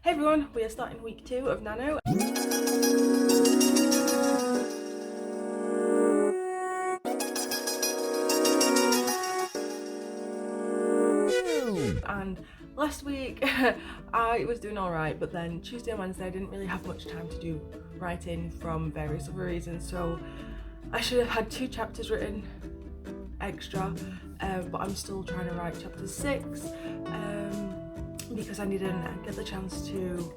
Hey everyone, we are starting week 2 of Nano. And last week I was doing alright, but then Tuesday and Wednesday I didn't really have much time to do writing from various other reasons, so I should have had 2 chapters written extra, but I'm still trying to write chapter 6 because I didn't get the chance to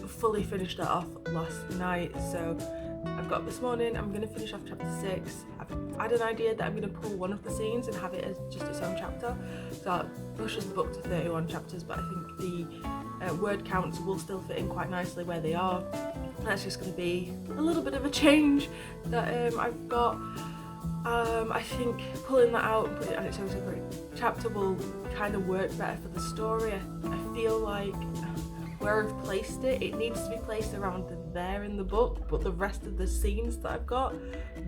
fully finish that off last night. So I've got up this morning, I'm going to finish off chapter 6. I've had an idea that I'm going to pull one of the scenes and have it as just its own chapter, so that pushes the book to 31 chapters, but I think the word counts will still fit in quite nicely where they are. That's just going to be a little bit of a change that I've got. I think pulling that out and putting it on its own separate chapter will kind of work better for the story. I feel like where I've placed it, it needs to be placed around there in the book, but the rest of the scenes that I've got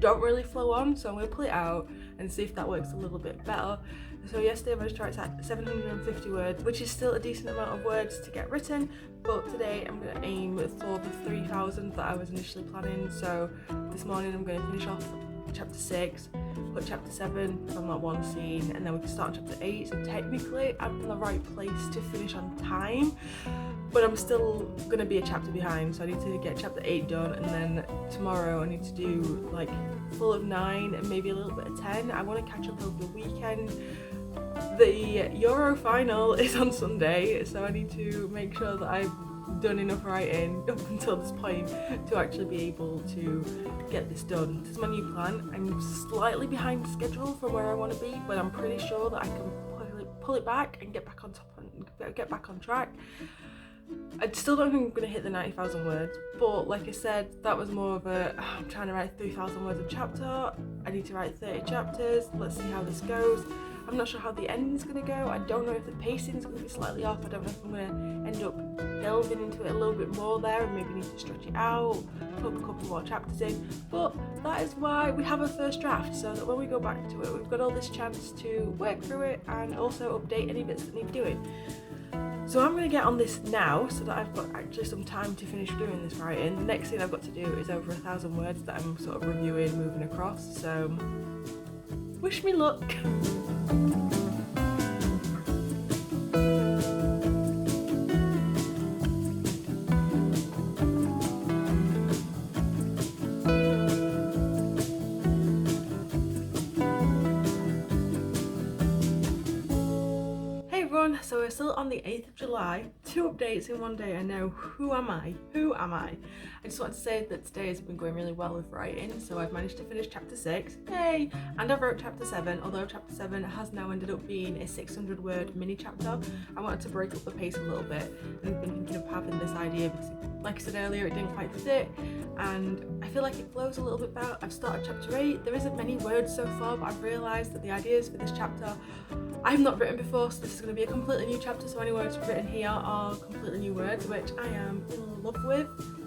don't really flow on, so I'm going to pull it out and see if that works a little bit better. So yesterday I managed to write 750 words, which is still a decent amount of words to get written, but today I'm going to aim for the 3,000 that I was initially planning. So this morning I'm going to finish off chapter 6, put chapter 7 from that one scene, and then we can start on chapter 8. So technically I'm in the right place to finish on time, but I'm still going to be a chapter behind, so I need to get chapter 8 done, and then tomorrow I need to do like full of 9 and maybe a little bit of 10. I want to catch up over the weekend. The Euro final is on Sunday, so I need to make sure that I've done enough writing up until this point to actually be able to get this done. This is my new plan. I'm slightly behind schedule from where I want to be, but I'm pretty sure that I can pull it back and get back on top and get back on track. I still don't think I'm going to hit the 90,000 words, but like I said, that was more of a, I'm trying to write 3,000 words a chapter. I need to write 30 chapters. Let's see how this goes. I'm not sure how the ending's going to go. I don't know if the pacing's going to be slightly off. I don't know if I'm going to end up delving into it a little bit more there and maybe need to stretch it out, put a couple more chapters in. But that is why we have a first draft, so that when we go back to it, we've got all this chance to work through it and also update any bits that need doing. So I'm going to get on this now so that I've got actually some time to finish doing this writing. The next thing I've got to do is over 1,000 words that I'm sort of reviewing, moving across, so wish me luck. So we're still on the 8th of July, 2 updates in one day. I know, who am I? I just wanted to say that today has been going really well with writing, so I've managed to finish chapter 6, yay! And I've wrote chapter 7, although chapter 7 has now ended up being a 600 word mini chapter. I wanted to break up the pace a little bit, and I've been thinking of having this idea because, like I said earlier, it didn't quite fit, and I feel like it flows a little bit better. I've started chapter 8, there isn't many words so far, but I've realised that the ideas for this chapter I've not written before, so this is going to be a completely new chapter, so any words written here are completely new words, which I am in love with.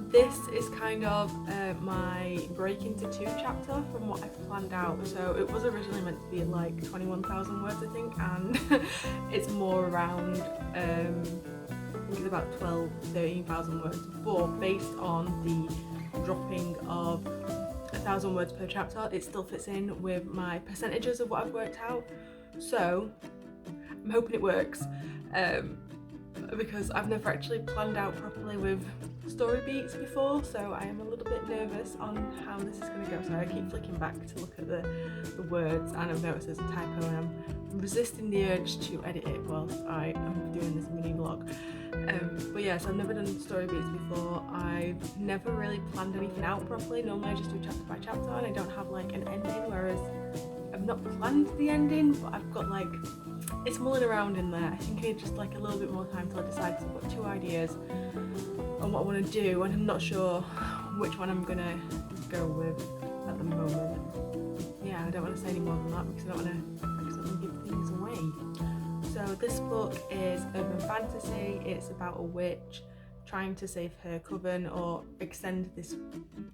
This is kind of my break into 2 chapter from what I've planned out. So it was originally meant to be like 21,000 words, I think, and it's more around, I think it's about 13,000 words, but based on the dropping of 1,000 words per chapter, it still fits in with my percentages of what I've worked out. So I'm hoping it works, because I've never actually planned out properly with story beats before, so I am a little bit nervous on how this is going to go. So I keep flicking back to look at the words, and I've noticed there's a typo, and I'm resisting the urge to edit it whilst I am doing this mini vlog. But yeah, so I've never done story beats before. I've never really planned anything out properly. Normally I just do chapter by chapter, and I don't have like an ending, whereas I've not planned the ending, but I've got like, it's mulling around in there. I think I need just like a little bit more time till I decide, because I've got 2 ideas on what I want to do, and I'm not sure which one I'm gonna go with at the moment. Yeah, I don't want to say any more than that because I don't want to accidentally give things away. So this book is urban fantasy. It's about a witch trying to save her coven or extend this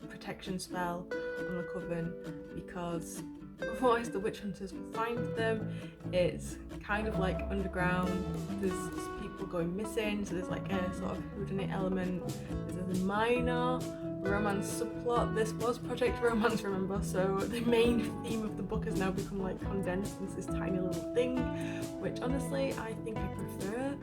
protection spell on the coven because otherwise the witch hunters will find them. It's kind of like underground, there's people going missing, so there's like a sort of whodunit element, there's a minor romance subplot. This was Project Romance, remember, so the main theme of the book has now become like condensed into this tiny little thing, which honestly I think I prefer.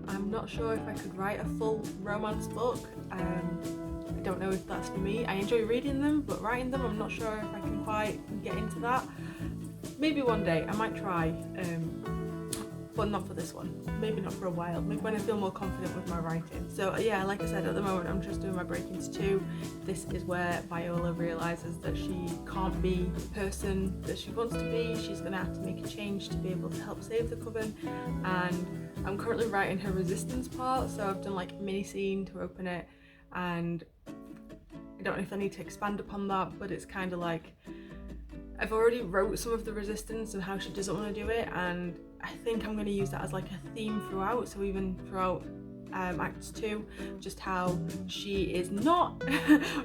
I'm not sure if I could write a full romance book. I don't know if that's for me. I enjoy reading them, but writing them I'm not sure if I can quite get into that. Maybe one day I might try, but not for this one. Maybe not for a while. Maybe when I feel more confident with my writing. So yeah, like I said, at the moment I'm just doing my break-ins 2. This is where Viola realises that she can't be the person that she wants to be. She's going to have to make a change to be able to help save the coven, and I'm currently writing her resistance part, so I've done like a mini scene to open it, and I don't know if I need to expand upon that, but it's kind of like I've already wrote some of the resistance and how she doesn't want to do it, and I think I'm going to use that as like a theme throughout, so even throughout Act 2, just how she is not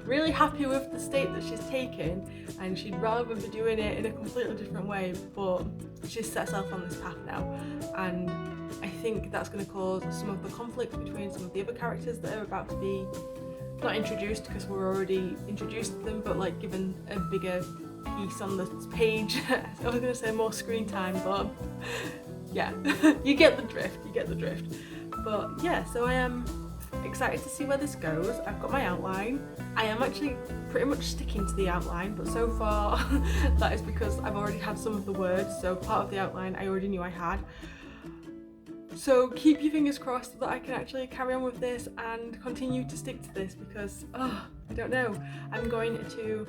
really happy with the state that she's taken, and she'd rather be doing it in a completely different way, but she's set herself on this path now, and I think that's going to cause some of the conflict between some of the other characters that are about to be not introduced, because we're already introduced to them, but like given a bigger piece on the page. I was going to say more screen time, but yeah, you get the drift. But yeah, so I am excited to see where this goes. I've got my outline. I am actually pretty much sticking to the outline, but so far that is because I've already had some of the words, so part of the outline I already knew I had. So keep your fingers crossed that I can actually carry on with this and continue to stick to this, because I don't know, I'm going to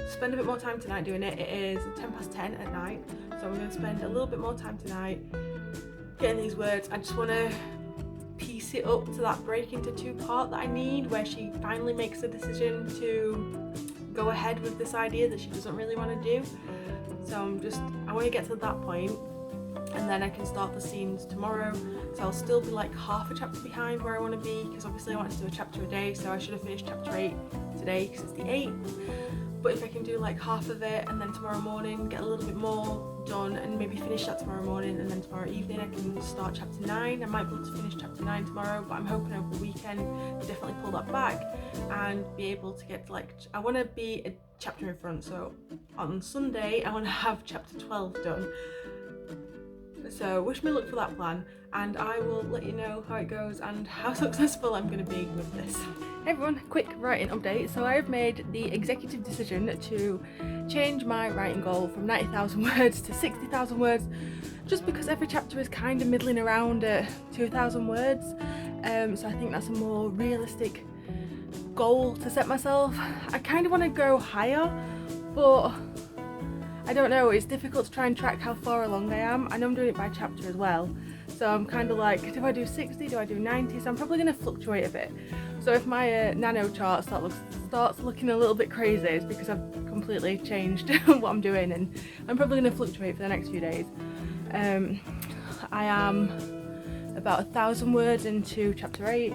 spend a bit more time tonight doing it. It is 10:10 at night, so I'm going to spend a little bit more time tonight getting these words. I just want to piece it up to that break into 2 part that I need, where she finally makes a decision to go ahead with this idea that she doesn't really want to do. So I want to get to that point, and then I can start the scenes tomorrow. So I'll still be like half a chapter behind where I want to be, because obviously I want to do a chapter a day, so I should have finished chapter 8 today because it's the 8th. But if I can do like half of it, and then tomorrow morning get a little bit more done, and maybe finish that tomorrow morning, and then tomorrow evening I can start chapter 9. I might be able to finish chapter 9 tomorrow, but I'm hoping over the weekend to definitely pull that back and be able to get to like, I want to be a chapter in front, so on Sunday I want to have chapter 12 done. So wish me luck for that plan, and I will let you know how it goes and how successful I'm going to be with this. Hey everyone, quick writing update. So I have made the executive decision to change my writing goal from 90,000 words to 60,000 words, just because every chapter is kind of middling around at 2,000 words. So I think that's a more realistic goal to set myself. I kind of want to go higher, but I don't know, it's difficult to try and track how far along I am. I know I'm doing it by chapter as well, so I'm kind of like, do I do 60, do I do 90? So I'm probably going to fluctuate a bit. So if my Nano chart starts looking a little bit crazy, it's because I've completely changed what I'm doing, and I'm probably going to fluctuate for the next few days. I am about 1,000 words into chapter 8,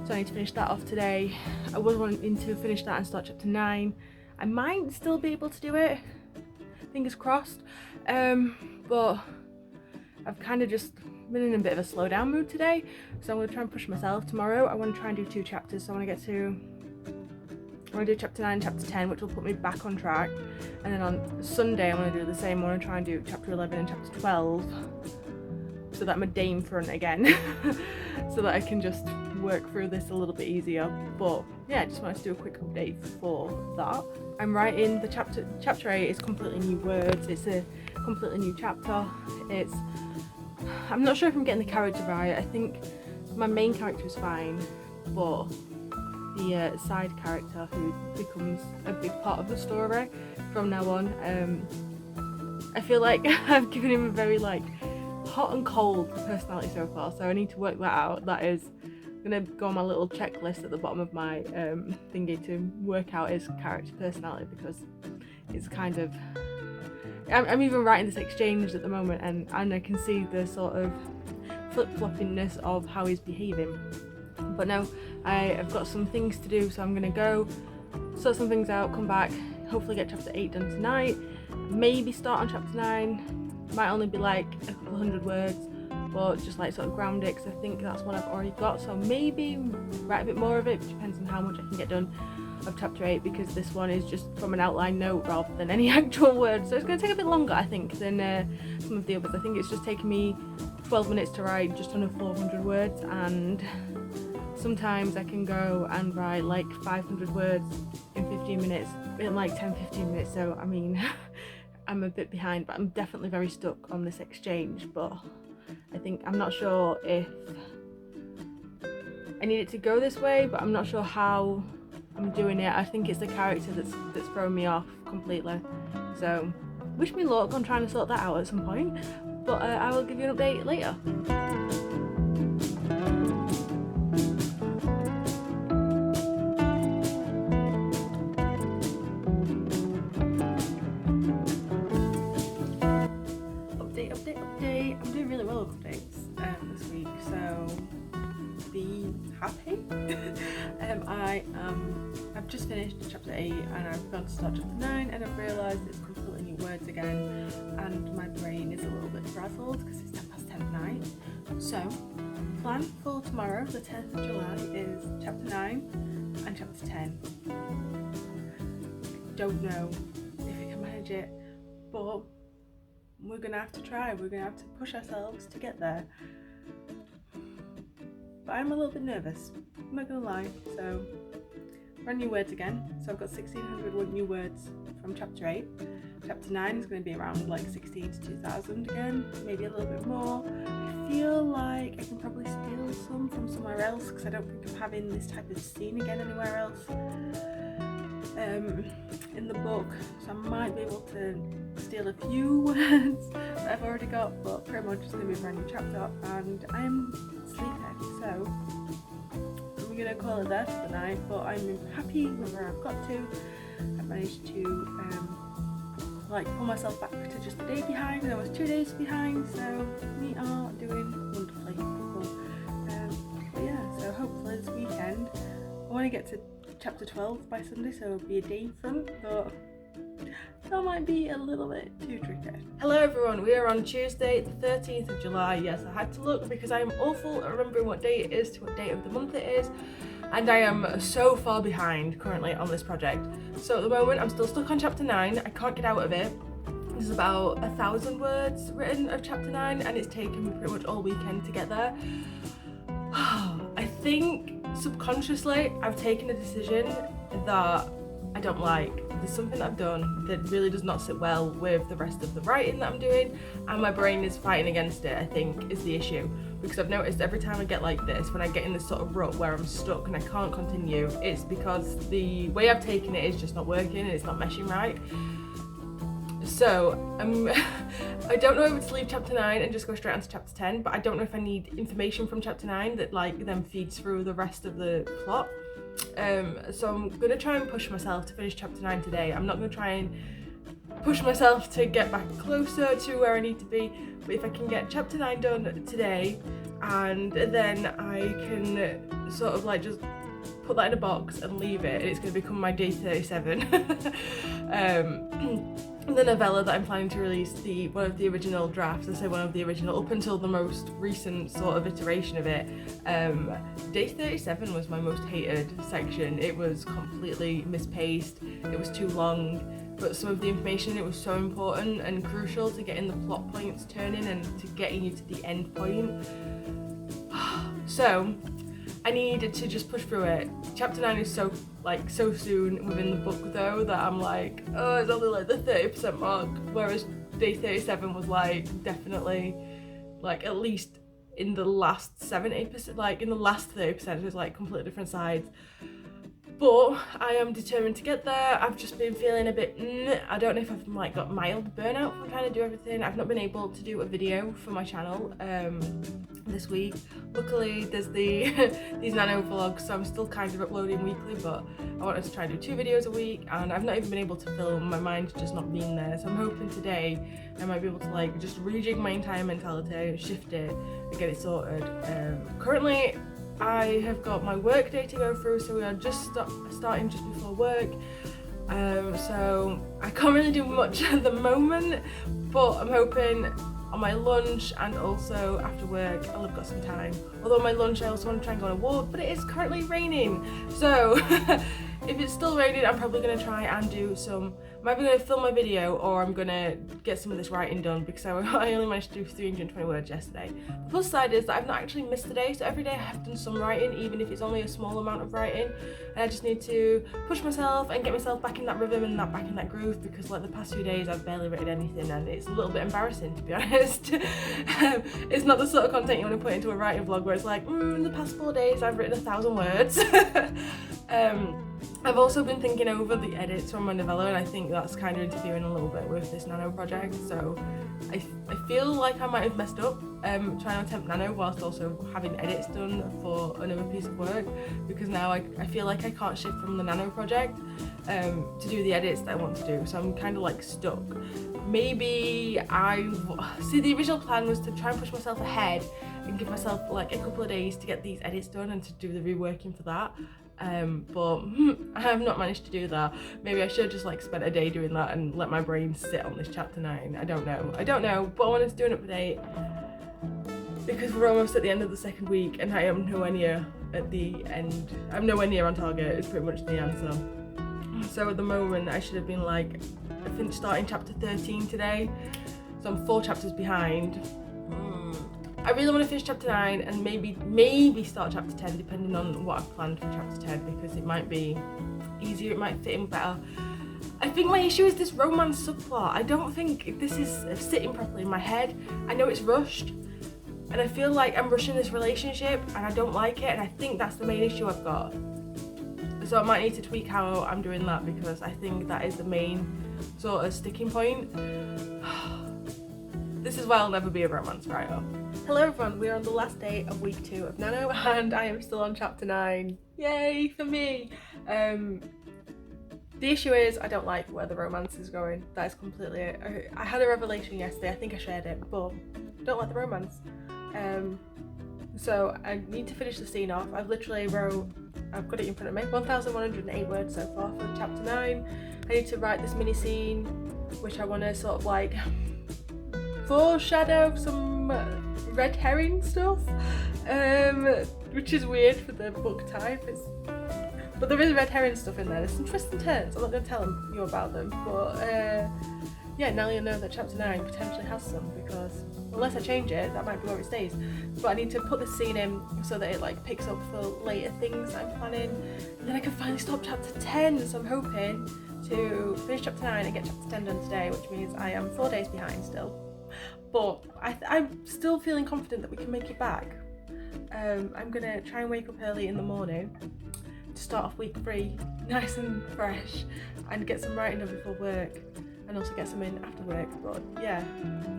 so I need to finish that off today. I was wanting to finish that and start chapter 9. I might still be able to do it, fingers crossed, but I've kind of just been in a bit of a slow down mood today, so I'm going to try and push myself. Tomorrow I want to try and do 2 chapters, so I want to do chapter 9 and chapter 10, which will put me back on track, and then on Sunday I want to do the same. I want to try and do chapter 11 and chapter 12, so that I'm a day in front again, so that I can just work through this a little bit easier. But yeah, I just wanted to do a quick update for that. I'm writing the chapter 8 is completely new words, it's a completely new chapter. I'm not sure if I'm getting the character right. I think my main character is fine, but the side character who becomes a big part of the story from now on, I feel like I've given him a very like hot and cold personality so far, so I need to work that out. That is gonna go on my little checklist at the bottom of my thingy to work out his character personality, because it's kind of, I'm even writing this exchange at the moment, and I can see the sort of flip-floppiness of how he's behaving. But no, I've got some things to do, so I'm gonna go sort some things out, come back, hopefully get chapter 8 done tonight, maybe start on chapter 9. Might only be like a couple hundred words, but just like sort of ground it, because I think that's what I've already got. So maybe write a bit more of it, which depends on how much I can get done of chapter 8, because this one is just from an outline note rather than any actual words. So it's going to take a bit longer, I think, than some of the others. I think it's just taken me 12 minutes to write just under 400 words, and sometimes I can go and write like 500 words in 15 minutes, in like 10-15 minutes. So I mean, I'm a bit behind, but I'm definitely very stuck on this exchange. But I think, I'm not sure if I need it to go this way, but I'm not sure how I'm doing it. I think it's the character that's thrown me off completely. So wish me luck on trying to sort that out at some point, but I will give you an update later. Update. I'm doing really well with updates this week, so be happy. I've just finished chapter 8 and I've gone to start chapter 9, and I've realised it's completely new words again, and my brain is a little bit frazzled because it's 10:10 at night. So plan for tomorrow, the 10th of July, is chapter 9 and chapter 10. Don't know if we can manage it, but we're gonna have to try. We're gonna have to push ourselves to get there. But I'm a little bit nervous, I'm not gonna lie. So brand new words again. So I've got 1,600 new words from chapter 8. Chapter 9 is going to be around like 16 to 2,000 again, maybe a little bit more. I feel like I can probably steal some from somewhere else, because I don't think I'm having this type of scene again anywhere else in the book. So I might be able to steal a few words that I've already got, but pretty much it's going to be a brand new chapter, and I am sleepy, so I'm going to call it there for the night. But I'm happy with where I've got to. I've managed to like pull myself back to just a day behind, and I was 2 days behind, so we are doing wonderfully. But yeah, so hopefully this weekend I want to get to chapter 12 by Sunday, so it'll be a day in front, but that might be a little bit too tricky. Hello everyone, we are on Tuesday the 13th of July. Yes, I had to look because I am awful at remembering what day it is to what date of the month it is, and I am so far behind currently on this project. So at the moment I'm still stuck on chapter 9, I can't get out of it. There's about 1,000 words written of chapter 9, and it's taken me pretty much all weekend to get there. I think subconsciously I've taken a decision that I don't like. There's something that I've done that really does not sit well with the rest of the writing that I'm doing, and my brain is fighting against it, I think, is the issue. Because I've noticed every time I get like this, when I get in this sort of rut where I'm stuck and I can't continue, it's because the way I've taken it is just not working and it's not meshing right. So I don't know if to leave chapter 9 and just go straight on to chapter 10, but I don't know if I need information from chapter 9 that like then feeds through the rest of the plot. So I'm gonna try and push myself to finish chapter 9 today. I'm not gonna try and push myself to get back closer to where I need to be, but if I can get chapter 9 done today, and then I can sort of like just put that in a box and leave it, and it's going to become my day 37. The novella that I'm planning to release, one of the original drafts, I say one of the original, up until the most recent sort of iteration of it. Day 37 was my most hated section. It was completely mispaced, it was too long, but some of the information in it was so important and crucial to getting the plot points turning and to getting you to the end point. So I needed to just push through it. Chapter 9 is so soon within the book though that I'm like, oh, it's only like the 30% mark, whereas day 37 was like definitely like at least in the last 70%, like in the last 30% it was like completely different sides. But I am determined to get there. I've just been feeling a bit, I don't know if I've like got mild burnout from trying to do everything. I've not been able to do a video for my channel this week. Luckily there's these Nano vlogs, so I'm still kind of uploading weekly, but I wanted to try and do 2 videos a week, and I've not even been able to film. My mind's just not been there, so I'm hoping today I might be able to like just rejig my entire mentality, shift it and get it sorted. Currently I have got my work day to go through, so we are just starting just before work, So I can't really do much at the moment, but I'm hoping on my lunch and also after work I'll have got some time. Although on my lunch I also want to try and go on a walk, but it is currently raining, so if it's still raining I'm probably going to try and do some, I'm either going to film my video or I'm going to get some of this writing done, because I only managed to do 320 words yesterday. The plus side is that I've not actually missed a day, so every day I have done some writing, even if it's only a small amount of writing, and I just need to push myself and get myself back in that rhythm and back in that groove, because like the past few days I've barely written anything and it's a little bit embarrassing, to be honest. It's not the sort of content you want to put into a writing vlog where it's like, in the past 4 days I've written 1,000 words. I've also been thinking over the edits from my novella, and I think that's kind of interfering a little bit with this Nano project, so I feel like I might have messed up trying to attempt Nano whilst also having edits done for another piece of work, because now I feel like I can't shift from the Nano project to do the edits that I want to do, so I'm kind of like stuck. Maybe the original plan was to try and push myself ahead and give myself like a couple of days to get these edits done and to do the reworking for that. But I have not managed to do that. Maybe I should have just like spent a day doing that and let my brain sit on this chapter 9. I don't know, but I wanted to do an update because we're almost at the end of the second week and I am nowhere near at the end. I'm nowhere near on target is pretty much the answer. So at the moment I should have been like, I finished starting chapter 13 today, so I'm 4 chapters behind. I really want to finish chapter 9 and maybe start chapter 10, depending on what I've planned for chapter 10, because it might be easier, it might fit in better. I think my issue is this romance subplot. I don't think this is sitting properly in my head. I know it's rushed and I feel like I'm rushing this relationship and I don't like it, and I think that's the main issue I've got. So I might need to tweak how I'm doing that, because I think that is the main sort of sticking point. This is why I'll never be a romance writer. Hello everyone, we are on the last day of week 2 of Nano and I am still on chapter 9. Yay for me! The issue is I don't like where the romance is going. That is completely it. I had a revelation yesterday, I think I shared it, but I don't like the romance. So I need to finish the scene off. I've literally I've got it in front of me, 1,108 words so far for chapter 9. I need to write this mini scene, which I want to sort of like foreshadow some red herring stuff, which is weird for the book type. But there is red herring stuff in there. There's some twists and turns. I'm not going to tell you about them, but yeah, now you'll know that chapter 9 potentially has some, because unless I change it, that might be where it stays. But I need to put the scene in so that it like picks up for later things I'm planning, and then I can finally stop chapter 10. So I'm hoping to finish chapter 9 and get chapter 10 done today, which means I am 4 days behind still. But I'm still feeling confident that we can make it back. I'm going to try and wake up early in the morning to start off week 3 nice and fresh and get some writing done before work, and also get some in after work. But yeah,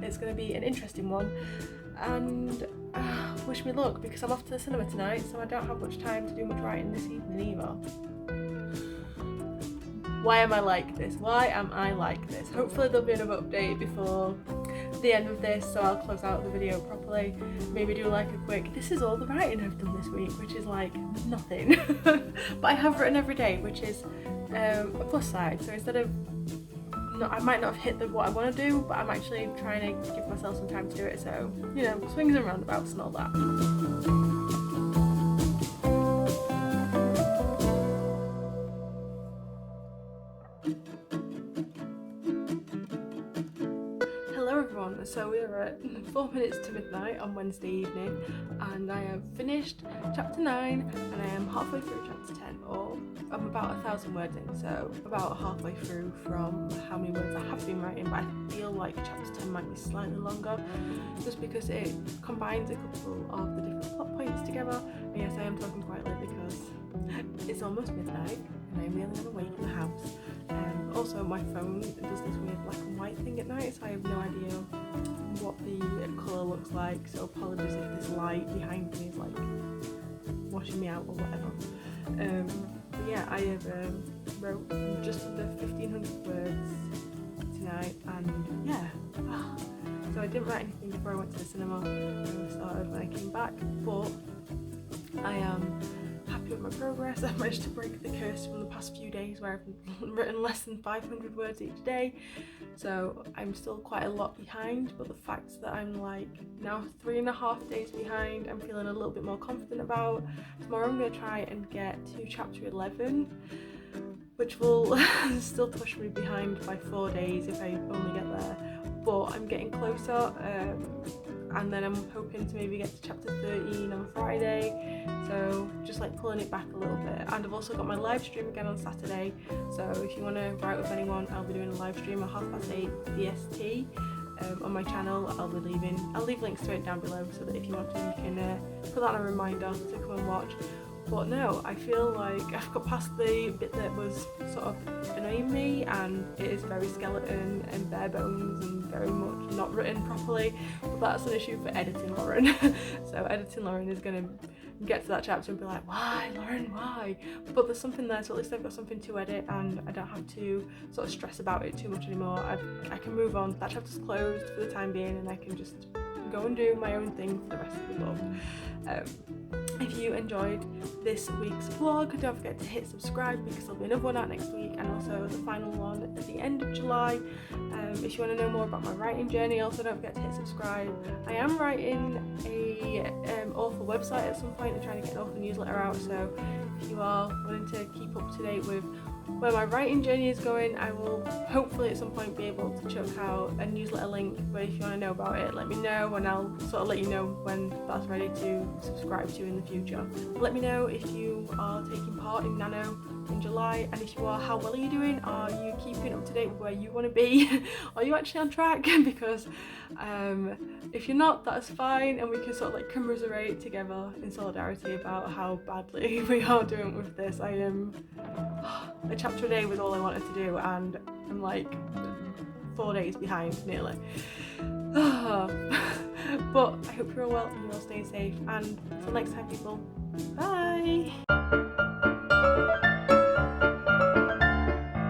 it's going to be an interesting one, and wish me luck, because I'm off to the cinema tonight, so I don't have much time to do much writing this evening either. Why am I like this? Why am I like this? Hopefully there'll be another update before the end of this, so I'll close out the video properly. Maybe do like a quick, this is all the writing I've done this week, which is like nothing. But I have written every day, which is a plus side. So instead of, I might not have hit what I want to do, but I'm actually trying to give myself some time to do it. So, you know, swings and roundabouts and all that. So we're at 4 minutes to midnight on Wednesday evening, and I have finished chapter 9 and I am halfway through chapter 10, or I'm about 1,000 words in, so about halfway through from how many words I have been writing. But I feel like chapter 10 might be slightly longer, just because it combines a couple of the different plot points together. And yes, I am talking quietly because it's almost midnight and I'm the only one awake in the house. Also, my phone does this weird black and white thing at night, so I have no idea what the colour looks like, so apologies if this light behind me is like washing me out or whatever. But yeah, I have wrote just under 1,500 words tonight, and yeah. So I didn't write anything before I went to the cinema. I started when I came back, but I am happy with my progress. I've managed to break the curse from the past few days where I've written less than 500 words each day, so I'm still quite a lot behind, but the fact that I'm like now 3.5 days behind, I'm feeling a little bit more confident about. Tomorrow I'm going to try and get to chapter 11, which will still push me behind by 4 days if I only get there, but I'm getting closer, and then I'm hoping to maybe get to chapter 13 on Friday, so just like pulling it back a little bit. And I've also got my live stream again on Saturday, so if you want to write with anyone, I'll be doing a live stream at 8:30 BST on my channel. I'll leave links to it down below, so that if you want to, you can put that on a reminder to come and watch. But no, I feel like I've got past the bit that was sort of annoying me, and it is very skeleton and bare bones and very much not written properly, but that's an issue for editing Lauren. So editing Lauren is going to get to that chapter and be like, why Lauren, why? But there's something there, so at least I've got something to edit and I don't have to sort of stress about it too much anymore. I can move on, that chapter's closed for the time being, and I can just go and do my own thing for the rest of the book. If you enjoyed this week's vlog, don't forget to hit subscribe, because there'll be another one out next week, and also the final one at the end of July. If you want to know more about my writing journey, also don't forget to hit subscribe. I am writing a author website at some point and trying to get an author newsletter out, so if you are wanting to keep up to date with where my writing journey is going, I will hopefully at some point be able to chuck out a newsletter link, but if you want to know about it, let me know and I'll sort of let you know when that's ready to subscribe to in the future. Let me know if you are taking part in Nano in July, and if you are, how well are you doing? Are you keeping up to date with where you want to be? Are you actually on track? Because if you're not, that's fine, and we can sort of like commiserate together in solidarity about how badly we are doing with this. I am a chapter a day was all I wanted to do, and I'm like 4 days behind nearly. But I hope you're all well and you're all staying safe, and until next time people, bye!